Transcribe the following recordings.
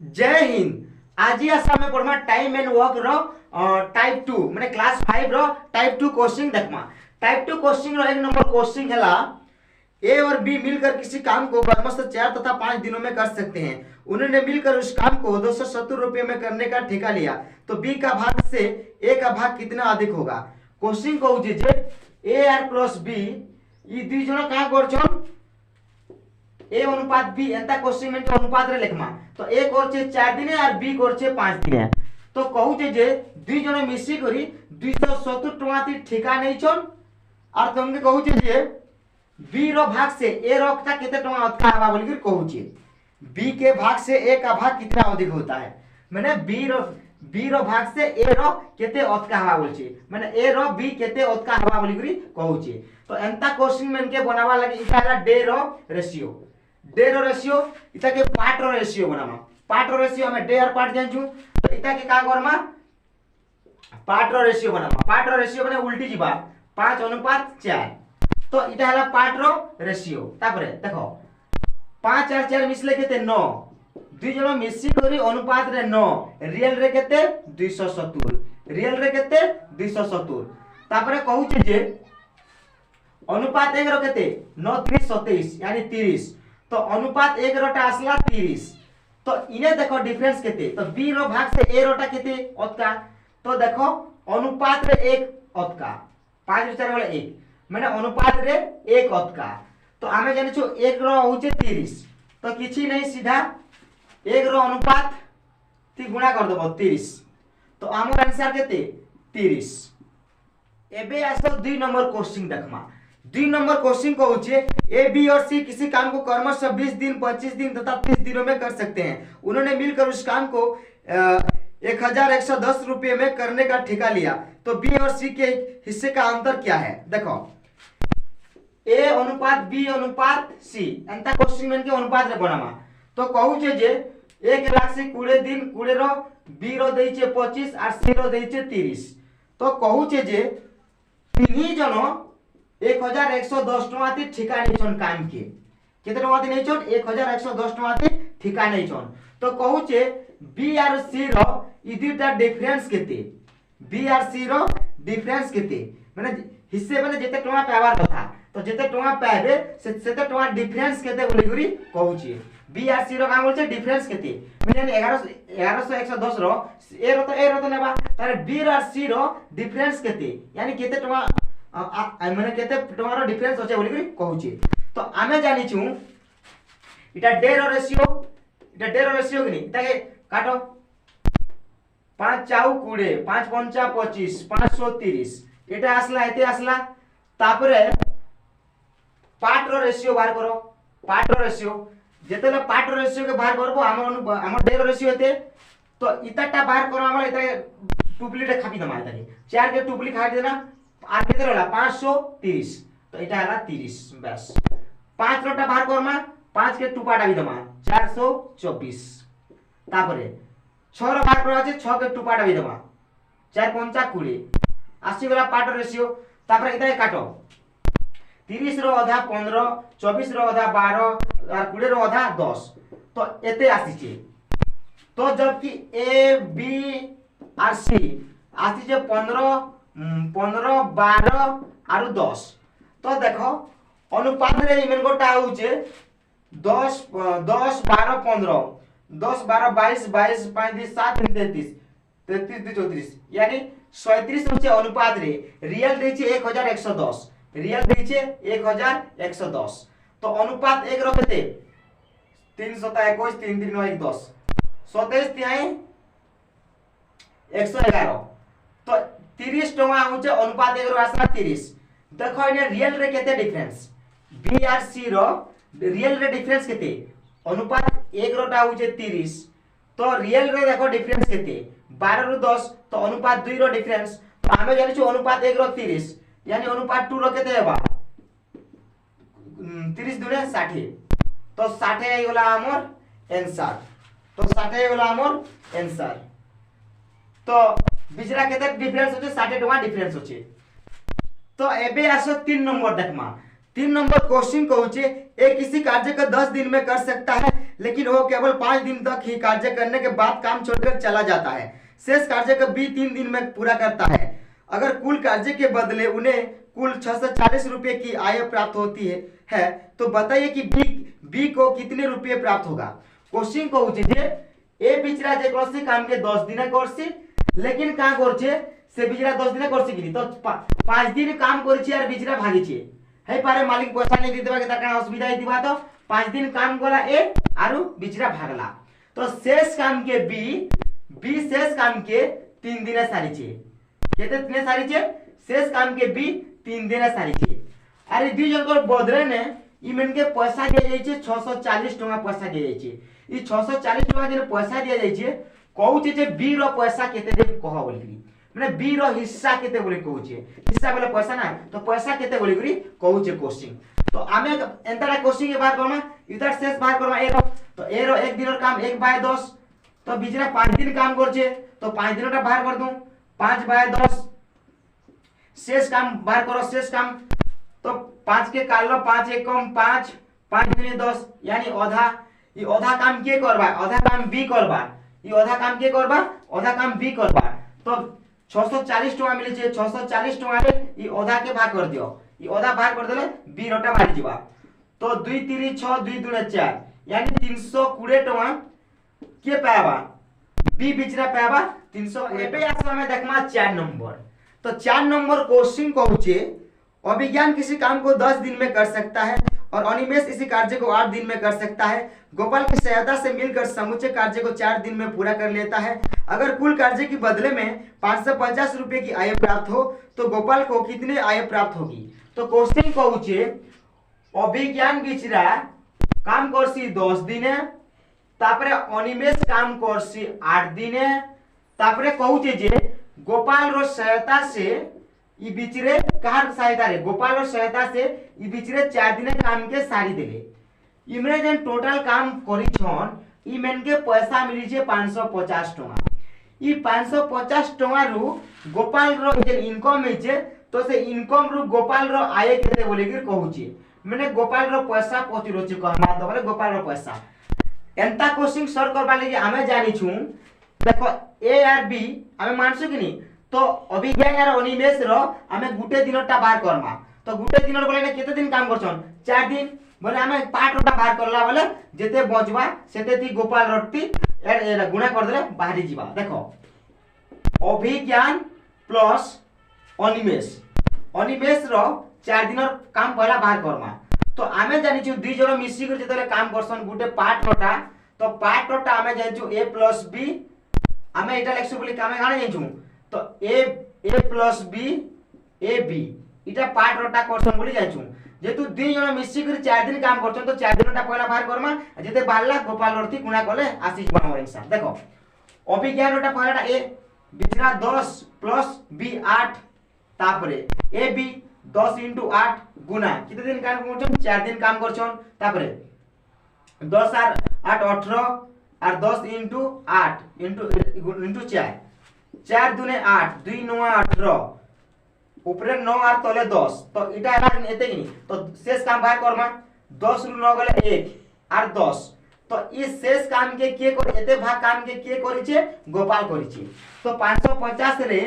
जय हिंद। आज ही आसा में पढ़मा टाइम एंड वर्क रो टाइप 2 माने क्लास 5 रो टाइप 2 क्वेश्चन देखमा। टाइप 2 क्वेश्चन रो एक नंबर क्वेश्चन हैला ए और बी मिलकर किसी काम को क्रमशः 4 तथा 5 दिनों में कर सकते हैं। उन्होंने मिलकर उस काम को 270 रुपये में करने का ठेका लिया, तो बी का भाग से ए का भाग कितना अधिक होगा। क्वेश्चन कहू जे A R plus B E दुई जन का करछन ए अनुपात बी एंता क्वेश्चन में अनुपात रे लिखमा। तो ए करछे 4 दिन और बी करछे 5 दिन। तो कहू जे दुई जन मिसी करी 270 टका ती ठेका नै छन और तुमके कहू जे बी रो भाग से ए रो का कितना टका अधिक हवा बोल के कहू छे। बी के भाग से ए का भाग कितना अधिक होता है, माने बी रो भाग से ए रो केते अधिक हवा बोल छे, माने ए रो बी केते अधिक हवा बोल के कहू छे। तो एंता क्वेश्चन में के बनावा लगे इताला डे रो रेशियो इता के part row ratio बनामा। Part row ratio हमें डे और पार्ट जानछु, तो इता के का Karma part row ratio बनामा। Part row ratio बने उल्टी जीवा 5:4। तो इटा हला पार्ट रो रेशियो। तापरे देखो 5 और 4 मिसले केते 9, दुई जन मिसी करी अनुपात रे 9, रियल रे केते 270, रियल रे केते 270। तापरे कहू जे अनुपात 1 रो केते 9 3 27 यानी 30। तो अनुपात 1 रोटा आसला 30। तो इने देखो डिफरेंस केते, तो बी रो भाग से ए रोटा केते ओतका। तो देखो अनुपात रे 1 ओतका 5 4 वाला 1 माने अनुपात रे 1 ओतका। तो आमे जानि छु 1 रो होचे 30, तो किछि नहीं सीधा 1 रो अनुपात ती गुणा कर देबो 30। तो हमर आंसर केते 30। एबे आसो 2 नंबर क्वेश्चन देखमा। 2 नंबर क्वेश्चन को होचे ए बी और सी किसी काम को क्रमशः 20 दिन 25 दिन तथा 30 दिनों में कर सकते हैं। उन्होंने मिलकर उस काम को 1110 रुपये में करने का ठेका लिया, तो बी और सी के हिस्से का अंतर क्या है। देखो ए अनुपात बी अनुपात सी एंता क्वेश्चन में के अनुपात रे बनामा। तो कहू जे 1 लाख से 20 दिन 20 रो बी रो देइचे 25 और सी रो देइचे 30। तो कहू जे तिनी जनो 1110 टका ती ठिका नै छन काम के केते टका ती नै छन 1110 टका ती ठिका नै छन। तो कहू छे बी और सी रो इ दुटा डिफरेंस केते, बी और सी रो डिफरेंस केते माने हिस्से माने जेते टका पावर कथा, तो जेते टका पाबे सेते टका डिफरेंस केते बोली गुरी कहू छे। बी और सी रो का बोल छे डिफरेंस केते माने 1110 रो ए रो तो नेबा तारे बी और सी रो डिफरेंस केते यानी केते टका माने केते टका रो डिफरेंस होचे बोली कहू छे। तो आमे जानि छु इटा डे रो रेशियो कि इटा के काटो 5 4 20 5 5 25 530 एटा आसला एते आसला। तापरे पार्ट रो रेशियो बाहर करो। Part row ratio जेतेले part row ratio के बाहर करबो हमर डे रो रेशियो एते, तो इताटा बाहर करो हमर एता टुपलीटे खापी दमा एता 4 के टुपली खापी देना আর কেতে রলা 530। তো এটা হলা 30 बस। 5 রটা বাহার করমা 5 के टुपाटा भी दमा 424। তারপরে 6 র বাহার করা আছে 6 के टुपाटा भी दमा 4 5 20 80 গলা পার্ট রেশিও। তারপরে এটা কাটো 30 র আধা 15 24 র আধা 12 আর 20 র আধা 10। তো এতে আসিছে। তো जबकि ए बी और सी আসিছে 15 12 और 10। तो देखो अनुपात रे इमेन गोटा होचे 10 12 15 10 12 22 22 5 7 33 33 34 यानी 37 होचे अनुपात रे। रियल देचे 1110, रियल देचे 1110। तो अनुपात 1 रो केते 321 3 3 9 1 10 27 तिहाई 111। तो 30 टका होचे अनुपात 1 रो आसना 30। देखो इने रियल रे केते डिफरेंस बी और सी रो रियल रे डिफरेंस केते अनुपात 1 रोटा होचे 30। तो रियल रे देखो डिफरेंस केते 12 रो 10। तो अनुपात 2 रो डिफरेंस। तो हमें जानि छु अनुपात 1 रो 30 यानी अनुपात 2 रो केते हेबा 30 दुने 60। तो 60 आइ गेला हमर आंसर। तो 60 आइ गेला हमर आंसर। तो बिचरा केते डिफरेंस होचे 60 टका डिफरेंस होचे। तो एबे आसो 3 नंबर देखमा। 3 नंबर क्वेश्चन कहूचे ए किसी कार्य को 10 दिन में कर सकता है लेकिन वो केवल 5 दिन तक ही कार्य करने के बाद काम छोड़कर चला जाता है। शेष कार्य को बी 3 दिन में पूरा करता है। अगर कुल कार्य के बदले उन्हें कुल 640 रुपये की आय प्राप्त होती है तो बताइए कि बी को कितने रुपये प्राप्त होगा। क्वेश्चन को ए बिचरा जेकोसी काम के 10 दिन करছি लेकिन का করছে সে বিচরা 10 দিনে করছে কি তো 5 দিন কাম করছে আর বিচরা ভাগিছে হেই পারে মালিক পয়সা नहीं দিতে পারে তার কারণে অসুবিধা হই দিবা তো 5 दिन काम করা ए আর বিচরা ভাগলা তো शेष काम के बी शेष काम के 3 দিনে সারিছে केते दिने सारिছে शेष काम के बी 3 दिने सारिছে আরে দুই জনकर বদলে ने ইমেন के पैसा दिया जाइছে 640 টাকা पैसा दिया जाइছে ई 640 টাকা जे पैसा दिया जाइছে कहूचे जे बी रो पैसा केते दे कह बोली माने बी रो हिस्सा केते बोली कहूचे हिस्सा बोले पैसा ना तो पैसा केते बोली करी कहूचे क्वेश्चन तो आमे एंतरा क्वेश्चन के बाहर करमा इधर शेष बाहर करमा ए रो तो ए रो एक दिन काम 1/10 तो बिचरा 5 दिन काम करछे तो 5 दिनटा बाहर कर दूं 5/10 शेष काम बाहर करो शेष काम तो 5 के काट लो 5 एक कम 5 5 दूनी 10 यानी आधा ई आधा काम के करबा आधा काम बी करबा ई आधा काम के करबा आधा काम बी करबा तो 640 टका मिले छे 640 टका रे ई आधा के भाग कर दियो ई आधा भाग कर देले बी रोटा बाहर जीवा तो 2 3 6 2 2 4 यानी 320 टका के पाबा बी बिचरा पाबा 300 एबे आसो हमें देखमा 4 नंबर तो 4 नंबर क्वेश्चन कहूचे अभिज्ञान किसी काम को 10 दिन में कर सकता है और अनिमेष इसी कार्य को 8 दिन में कर सकता है। गोपाल की सहायता से मिलकर समूचे कार्य को 4 दिन में पूरा कर लेता है। अगर कुल कार्य के बदले में 550 रुपये की आय प्राप्त हो तो गोपाल को कितने आय प्राप्त होगी। तो क्वेश्चन कहूचे अभिज्ञान बिचरा काम करसी 10 दिने तापरे अनिमेष काम करसी 8 दिने तापरे कहूचे जे गोपाल रो सहायता से ई बिचरे कहार सहायता रे गोपाल रो सहायता से ई बिचरे 4 दिन काम के सारी देले इमरे जन टोटल काम करी छन इमेन के पैसा मिली छे 550 टका ई 550 टका रु गोपाल रो जे इनकम है तो से इनकम रु गोपाल रो आय केते बोले कि कहूची माने गोपाल रो पैसा पति रोचे कहमा तो बोले गोपाल रो पैसा एंता क्वेश्चन सॉल्व करबा लागि हमें जानि छु देखो ए और बी हमें मानसु कि नहीं तो अभिज्ञान और अनिमेष रो हमें गुटे दिनटा बाहर करमा तो गुटे दिन बोले ने केते दिन काम करछन 4 दिन बोले हमें पार्ट रोटा बाहर करला बोले जेते बचबा सेते ती गोपाल रोटी ए गुणा कर देले बाहरी जीवा देखो अभिज्ञान प्लस अनिमेष रो 4 दिन काम पहला बाहर करमा तो हमें जानि छु दुई जण मिसी कर जेते काम करछन गुटे पार्ट रोटा तो पार्ट रोटा हमें जानि छु a + b हमें एटा लेखसु बोली कामे गाने जानि छु तो a + b ab इटा पार्ट रोटा करछन बोली जानि छु जेतु दुई जण मिसी कर 4 दिन काम करछन तो 4 दिनटा पहला बाहर करमा जेते बाहरला गोपाल रोटी गुणा करले आसी जीवन मोर हिसाब देखो अभिज्ञान रोटा पहलाटा a बिचरा 10 + b 8 तापरे ab 10 * 8 गुना कितने दिन काम करछन 4 दिन काम करछन तापरे 10 और 8 18 और 10 * 8 * 4 4 दूने 8 2 9 18 ऊपरे 9 और तले 10 तो इटा एते कि तो शेष काम बाहर करमा 10 रु 9 गले 1 और 10 तो इस शेष काम के एते भाग काम के करिছে गोपाल करिছে तो 550 रे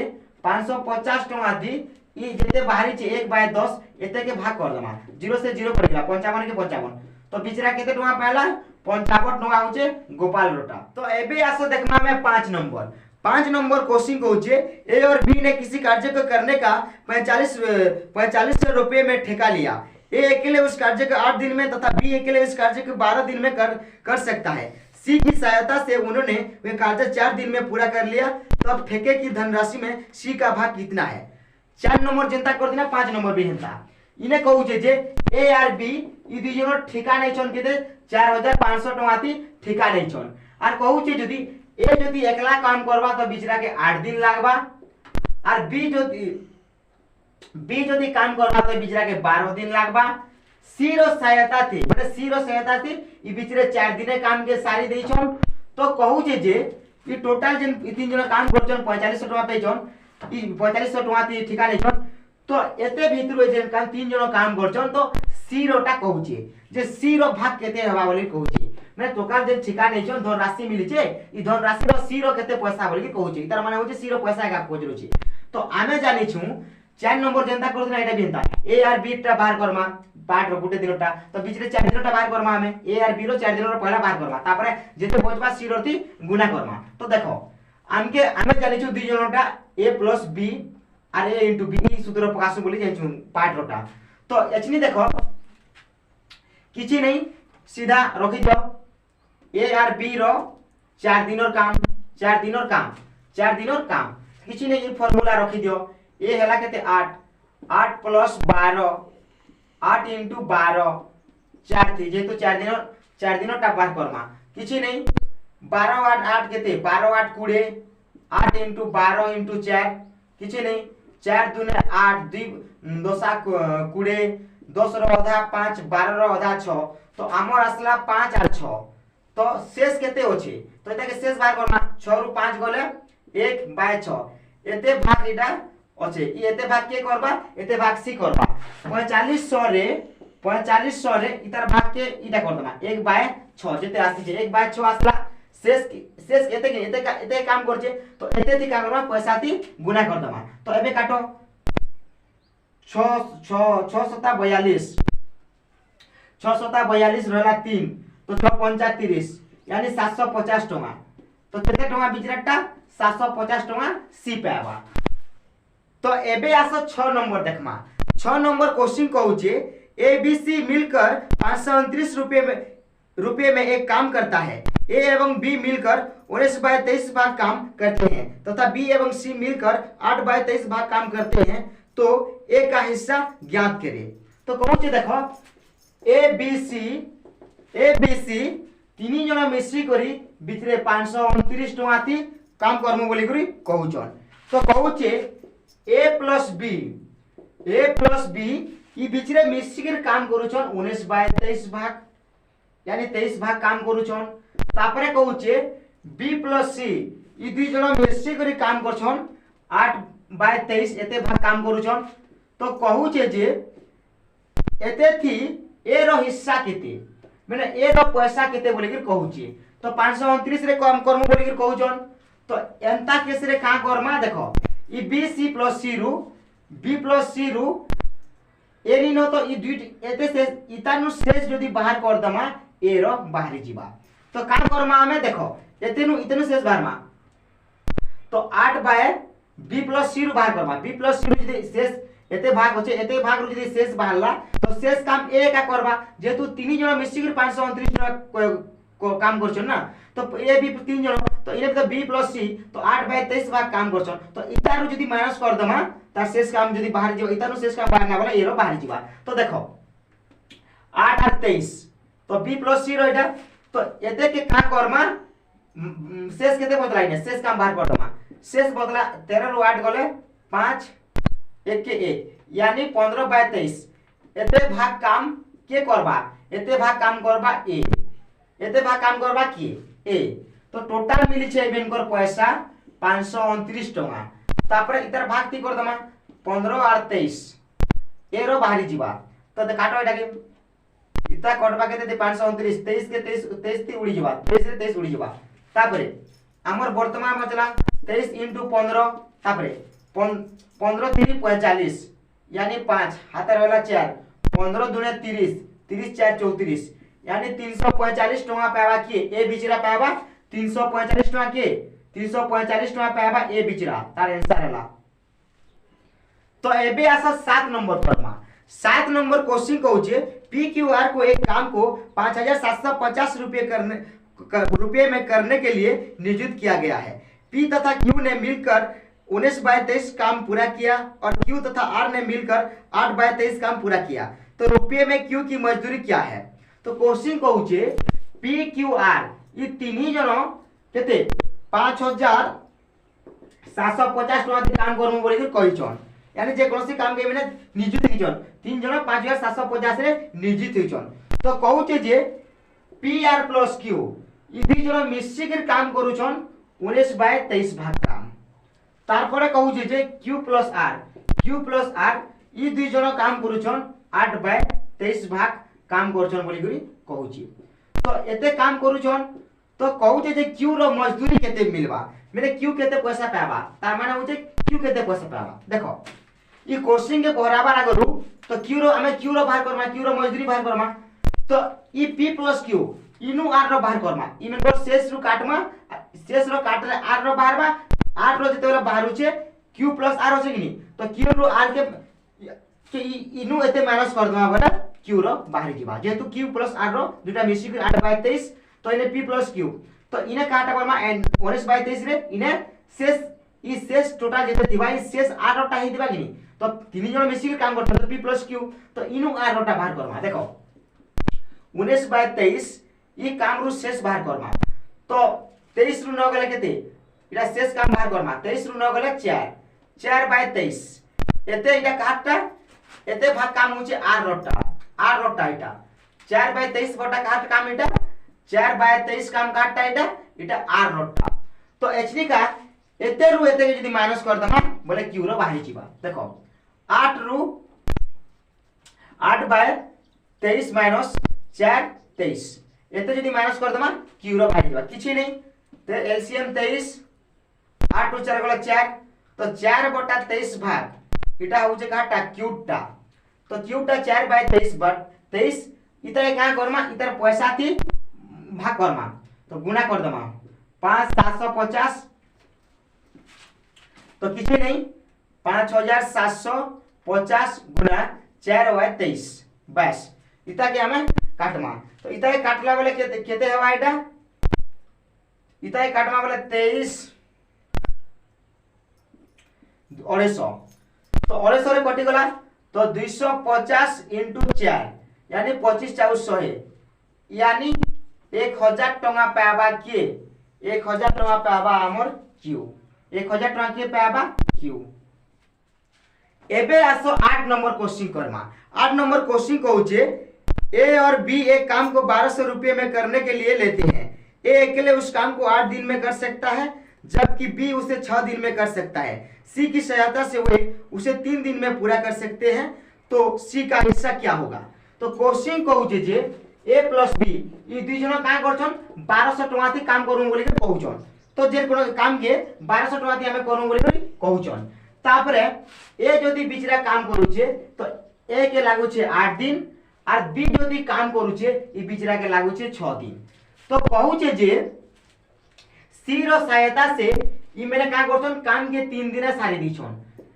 550 टका दी ई जेते बाहरी छे 1/10 एते के भाग कर देमा 0 से 0 कर गेला 55 के 55 तो बिचरा केते टका पहला 55 टका होचे गोपाल रोटा तो एबे आसो देखना में 5 नंबर क्वेश्चन कहूचे ए और बी ने किसी कार्य को करने का 45 रुपए में ठेका लिया ए अकेले उस कार्य को 8 दिन में तथा बी अकेले उस कार्य को 12 दिन में कर सकता है सी की सहायता से उन्होंने वे कार्य 4 दिन में पूरा कर लिया तो अब ठेके की धनराशि में सी का भाग कितना है 4 नंबर जनता कर देना 5 नंबर भी जनता इने कहूचे जे ए और बी ई दुई जन ठेका नै छन केते 4500 टका ती ठेका नै छन और कहूचे जदी ए जदी एकला काम करबा तो बिचरा के 8 दिन लागबा और बी जदी काम करबा तो बिचरा के 12 दिन लागबा सी रो सहायता थी माने सी रो सहायता थी ई बिचरे 4 दिने काम के सारी देई छन तो कहूचे जे ई टोटल जन तीन जन काम करछन 4500 टका पे छन ई 4500 टका ती ठेका नै छन तो एते भीतर जे तीन जन काम करछन तो सी रोटा कहूचे जे सी रो भाग केते हवा बोली कहूचे माने टोकाल जे ठिका नै छन धनराशि मिली छे ई धनराशि रो सी रो केते पैसा बोली कि कहू छी तार माने होचे सी रो पैसा का खोजरो छी। तो आमे जानि छु 4 number जेंता करथना Etah बिनता A R B टा बाहर करमा पार्ट रो गुटे दिनटा तो बीच रे 4 दिनटा बाहर करमा हमें ए आर बी रो 4 दिन रो पहला बाहर करमा तापरे जेते बचबा सी रो थी गुना करमा। तो देखो आमके आमे जानि छु 2 जनटा a प्लस b आर a इनटू b ई सूत्र प्रकाश बोली जानि छु पार्ट रोटा। तो एचनी देखो किछि नहीं सीधा रखी दो ए आर बी रो 4 दिन और काम 4 दिन और काम 4 दिन और काम किछि नहीं ई फार्मूला रखी दियो ए हला केते 8 8 प्लस 12 8 इंटू 12 4 थी जेतु 4 दिन टा बाहर करमा किछि नहीं 12 8 8 केते 12 8 20 8 इंटू 12 इंटू 4 किछि नहीं 4 दुने 8 2 दोसा 20 10 रो आधा 5 12 रो आधा 6 तो हमर असला 5 और 6 तो शेष केते होछि तो एटा के शेष बाहर करना 6 रु 5 गले 1/6 एते भाग इटा अछि ई एते भाग के करबा एते भाग सी करबा 4500 रे इतार भाग के इटा कर देबा 1/6 जेते आसी छे 1/6 आसला शेष एते काम करछे तो एते थी का करबा पैसा थी गुना कर देबा। तो एबे काटो 6 सता 42 रहला 3 तो 6 पंचा 30 यानी 750 टका तो केते टका बिचराटा 750 टका सी पाबा। तो एबे आसो 6 नंबर देखमा 6 नंबर क्वेश्चन कहू छे ए बी सी मिलकर 529 रुपए में एक काम करता है ए एवं बी मिलकर 19/23 भाग काम करते हैं तथा बी एवं सी मिलकर 8/23 भाग काम करते हैं तो ए का हिस्सा ज्ञात करें। तो कहू छे देखो ए बी सी तीन जन मिश्री करी बिचरे 529 टका थी काम करमु बोली करी कहू छन। तो कहू छे ए प्लस बी ई बिचरे मिश्री काम करू छन 19/23 भाग यानी 23 भाग काम करू छन। तापरे कहू छे बी प्लस सी ई दुई जन मिश्री करी काम कर छन 8/23 एते भाग काम करू छन। तो कहू छे जे एते थी ए रो हिस्सा केते माने ए रो पैसा केते बोली के कहू छे। तो 529 रे काम करमु बोली के कहू छन। तो एंता केस रे का करमा देखो ई बी सी प्लस सी रु एनी नो तो ई दुई एते से इतानु शेष जदी बाहर कर दमा ए रो बाहर जीवा। तो का करमा हमें देखो एतेनु इतनु शेष बाहरमा तो 8 बाय बी प्लस सी रु बाहर करमा बी प्लस सी रु जदी शेष एते भाग होचे एते भाग रु जदी शेष बाहरला तो शेष काम ए का करबा जेतु तीन जन मिसी के 529 को काम करछन ना तो ए बी तीन जन तो इने तो बी प्लस सी तो 8/23 भाग काम करछन। तो इतारु जदी माइनस कर दमा तार शेष काम जदी बाहर जीवा इतारु शेष काम बाहर ना वाला एरो बाहर जीवा। तो देखो 8 और 23 तो बी प्लस सी रो एटा तो एते के का करमा शेष केते बदलाई ने शेष काम बाहर कर दमा शेष बदला 13 रु 8 गले 5 1 के 1 यानी 15/23 एते भाग काम के करबा एते भाग काम करबा ए एते भाग काम करबा की ए। तो टोटल मिली छे इनकर पैसा 529 टका तापरे इतर भाग ती कर दमा 15 और 23 ए रो बाहरी जीवा। तो काटो एटा के इता कटबा केते 529 23 के 23 ती उड़ी जीवा 23 रे 23 उड़ी जीवा। तापरे हमर वर्तमान बचला 23 * 15 तापरे 15 3 45 यानी 5 हाथ रहला 4 15 दुने 30 30 4 34 यानी 345 टका पावा के ए बिचरा पावा 345 टका के 345 टका पावा ए बिचरा तार आंसर हला। तो एबे आसा 7 नंबर परमा 7 नंबर क्वेश्चन कहू छे पी क्यू आर को एक काम को 5750 रुपए में करने के लिए नियोजित किया गया है। पी तथा क्यू ने मिलकर 19/23 काम पूरा किया और क्यू तथा आर ने मिलकर 8/23 काम पूरा किया। तो रुपये में क्यू की मजदूरी क्या है। तो क्वेश्चन कहू छे पी क्यू आर ये तीन ही जन केते 5750 टका के काम करमु बोली कहि छन यानी जे कोनसी काम के माने नियोजित हि छन तीन जन 5750 रे नियोजित हि छन। तो कहू छे J P R plus Q ये दुई जन मिसी के काम करू छन 19/23 भाग काम। तारपरे कहू छे जे क्यू प्लस आर ये दुई जन काम करू छन 8/23 भाग काम करछन बोली करी कहू छी। तो एते काम करूछन तो कहूचे जे क्यू रो मजदूरी केते मिलबा मैंने क्यू केते पैसा पाबा तार माने होचे क्यू केते पैसा पाबा देखो ई क्वेश्चन के बराबर आगरु तो क्यू रो हमें क्यू रो बाहर करमा क्यू रो मजदूरी बाहर करमा तो ई p प्लस क्यू इनु आर रो बाहर करमा ई मेन शेष रो काटमा शेष रो काटले आर रो बाहर बा आर रो जते बेला बाहर होचे क्यू प्लस आर होचे कि तो क्यू रो आर के इनु एते माइनस कर दमा बड़ा क्यू रो बाहर जीवा जेतु क्यू प्लस आर रो दुटा मिसी 8/23 तो इने p प्लस क्यू तो इने काटा करमा 19/23 रे इने शेष ई शेष टोटल जेते दिबा ई शेष आर रोटा ही दिबा कि तो तीन जण मिसी के काम करते तो p प्लस क्यू तो इनु आर रोटा बाहर करमा देखो 19/23 ई काम रु शेष बाहर करमा तो 23 रु न गले केते इटा शेष काम बाहर करमा 23 रु न गले 4/23 एते इटा काटटा एते भाग काम होचे आर रोटा इटा 4/23 बटा काट काम इटा 4/23 काम काटटा इटा आर रोटा तो एचडी का एते रु एते यदि माइनस कर दमा बोले क्यू रो बाहर जीवा देखो 8 रु 8/23 माइनस 4/23 एते यदि माइनस कर दमा क्यू रो बाहर जीवा किछि नहीं तो एलसीएम 23 8 रु 4 गला 4 तो 4/23 भाग इटा होचे काटा क्यूटा तो क्यूटा 4/23 बट 23 इतरे का करमा इतर पैसा थी भाग करमा तो गुना कर दमा 5750 तो किसी नहीं 5750 गुना 4/23 बस इता के हमें काटमा तो इता के काटला बोले केते हवा इटा इता के काटमा बोले 23 250 तो 250 रे कटि गला तो 250 * 4 यानी 25 है यानी 1000 टंगा पाबा के 1000 टंगा पाबा हमर क्यू 1000 टंगा के पाबा क्यू एबे आसो 8 नंबर क्वेश्चन करमा 8 नंबर क्वेश्चन कहूचे ए और बी एक काम को 1200 रुपये में करने के लिए लेते हैं ए अकेले उस काम को 8 दिन में कर सकता है जबकि बी उसे 6 दिन में कर सकता है सी की सहायता से वे उसे 3 दिन में पूरा कर सकते हैं तो सी का हिस्सा क्या होगा तो क्वेश्चन कहूचे जे ए प्लस बी ई दुई जन का करछन 1200 टका थी काम करू बोली के कहउछन तो जे कोनो काम के 1200 टका थी हमें करू बोली के कहउछन तापरे ए जदी बिचरा काम करूचे तो ए के लागू छे 8 दिन और बी जदी काम करूचे ई बिचरा के लागू छे 6 दिन तो कहूचे जे सी रो सहायता से ई मेरे का करछन काम के 3 दिन सारी दीछन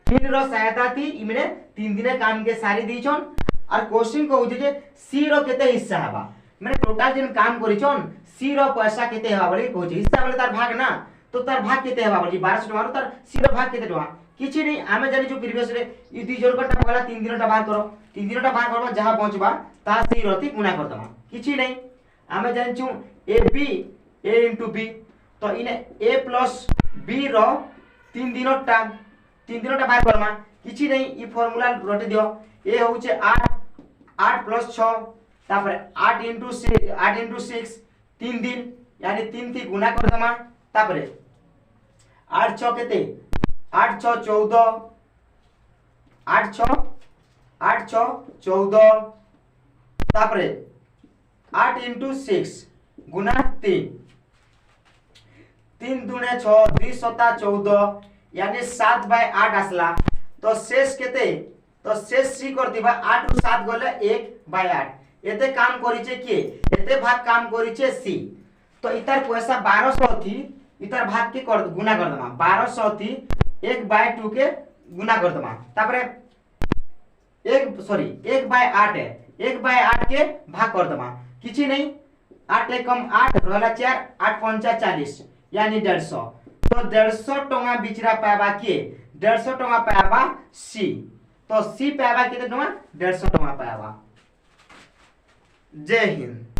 3 रो सहायता थी ई मेरे 3 दिन काम के सारी दीछन और क्वेश्चन कहूचे जे सी रो केते हिस्सा हबा माने टोटल जिन काम करिछन सी रो पैसा केते हबा बोली कहूचे हिस्सा बोले तार भाग ना तो तार भाग केते हबा बोली 1200 टका तार सी रो भाग केते टका किछि नहीं आमे जानि जो प्रीवियस रे ई दुई जोर कटा पगला 3 दिनटा बाहर करो 3 दिनटा बाहर करबा जहां पहुंचबा ता सी रोती गुणा कर दमा किछि नहीं आमे जानि छु ए बी ए * बी तो इने ए प्लस बी रो 3 दिनटा बाहर करमा किछि नहीं ई फार्मूला रटि दियो ए होचे 8 + 6 तापर 8 * 6 3 दिन यानी 3 थी गुणा कर दमा तापर 8 6 केते 8 6 14 8 6 14 तापर 8 * 6 गुणा 3 3 दूने 6 2 7 14 यानी 7/8 आसला तो शेष केते तो शेष सी कर दिबा 8 रु 7 गले 1/8 एते काम करिचे के एते भाग काम करिचे सी तो इतार पैसा 1200 थी इतार भाग के कर गुना कर दमा 1200 थी 1/2 के गुना कर दमा तापरे 1/8 है 1/8 के भाग कर दमा किछि नहीं 8 ले कम 8 रहला 4 8 5 40 यानी 150 तो 150 टका बिचरा पाबा के 150 टका पाबा सी तो सी पाबा केते टका 150 टका पाबा जय हिंद।